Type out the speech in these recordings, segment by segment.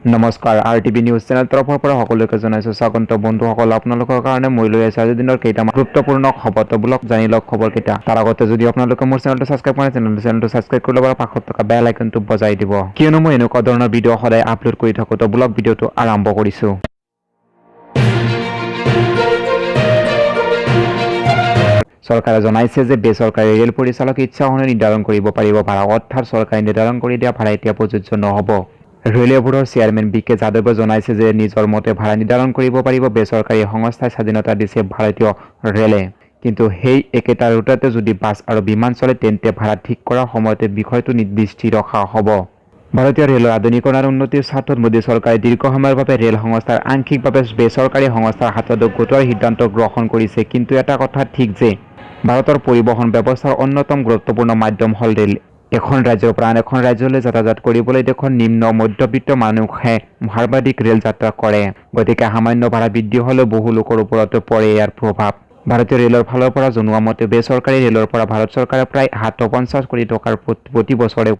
নমস্কাৰ আৰটিভি news channel তৰফৰ পৰা সকলোকে জনাইছো স্বাগত বন্ধুসকল আপোনালোকৰ কাৰণে মই লৈ আছো আজি দিনৰ কেইটামান গুৰুত্বপূৰ্ণ খবৰ তবলক জানি লওক খবৰ কেইটা তাৰ আগতে যদি আপোনালোকে মোৰ চেনেলটো সাবস্ক্ৰাইব কৰে চেনেলটো সাবস্ক্ৰাইব কৰি ল'ব আৰু পাশত থকা বেল আইকনটো বজাই দিব কিয়নো মই এনেকুৱা ধৰণৰ ভিডিঅ' সদায় আপলোড কৰি থাকো তো ব্লগ ভিডিঅ'টো আৰম্ভ কৰিছো চৰকাৰে জনাইছে যে বেচৰকাৰী ৰেল পৰিচালক ইচ্ছা অনুসৰি নিৰ্ধাৰণ কৰিব পাৰিব ভাড়া অৰ্থাৎ চৰকাৰে নিৰ্ধাৰণ কৰি দিয়া ভাড়া এতিয়া প্ৰযোজ্য নহ'ব ৰেলৱে বোৰ্ডৰ চেয়াৰমেন বিকে যাদৱে জনাইছে যে নিজৰ মতে ভাড়া নিৰ্ধাৰণ কৰিব পাৰিব বেচৰকাৰী সংস্থাই স্বাধীনতা দিছে ভাৰতীয় ৰেলে কিন্তু সেই একেটা ৰুটতে যদি বাছ আৰু বিমান চলে তেন্তে ভাড়া ঠিক কৰাৰ সময়তে বিষয়টো নিৰ্দিষ্ট ৰখা হ'ব ভাৰতীয় ৰেলৰ আধুনিকৰণ আৰু উন্নতিৰ স্বাৰ্থত মোদী চৰকাৰে দীৰ্ঘ সময়ৰ বাবে ৰেল সংস্থাৰ আংশিকভাৱে বেচৰকাৰী সংস্থাৰ হাতত গোটোৱাৰ সিদ্ধান্ত গ্ৰহণ কৰিছে কিন্তু এটা কথা ঠিক যে ভাৰতৰ পৰিবহণ ব্যৱস্থাৰ অন্যতম গুৰুত্বপূৰ্ণ মাধ্যম হ'ল ৰেল এখন ৰাজ্যৰ পৰা আন এখন ৰাজ্যলৈ যাতায়াত কৰিবলৈ দেশৰ নিম্ন মধ্যবিত্ত মানুহে সৰ্বাধিক ৰেল যাত্ৰা কৰে গতিকে সামান্য ভাড়া বৃদ্ধি হ'লেও বহু লোকৰ ওপৰত পৰে ইয়াৰ প্ৰভাৱ ভাৰতীয় ৰেলৰ ফালৰ পৰা জনোৱা মতে বেচৰকাৰী ৰেলৰ পৰা ভাৰত চৰকাৰে প্ৰায় 750 কোটি টকাৰ প্ৰতি বছৰে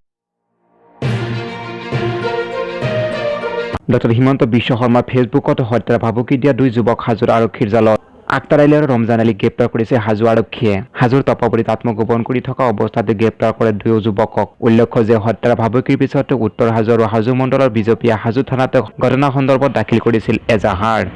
ডক্টৰ হিমন্ত বিশ্ব শৰ্মা ফেচবুকত হত্যাৰ ভাবুকি দিয়া দুই যুৱক হাজোৰ আৰক্ষীৰ জালত আক্তাৰ আলী আৰু ৰমজান আলীক গ্ৰেপ্তাৰ কৰিছে হাজো আৰক্ষীয়ে হাজোৰ তপাবলীত আত্মগোপন কৰি থকা অৱস্থাতে গ্ৰেপ্তাৰ কৰে দুয়ো যুৱকক উল্লেখ্য যে হত্যাৰ ভাবুকিৰ পিছত উত্তৰ হাজো আৰু হাজো মণ্ডলৰ বিজেপিয়ে হাজো থানাতে ঘটনা সন্দৰ্ভত দাখিল কৰিছিল এজাহাৰ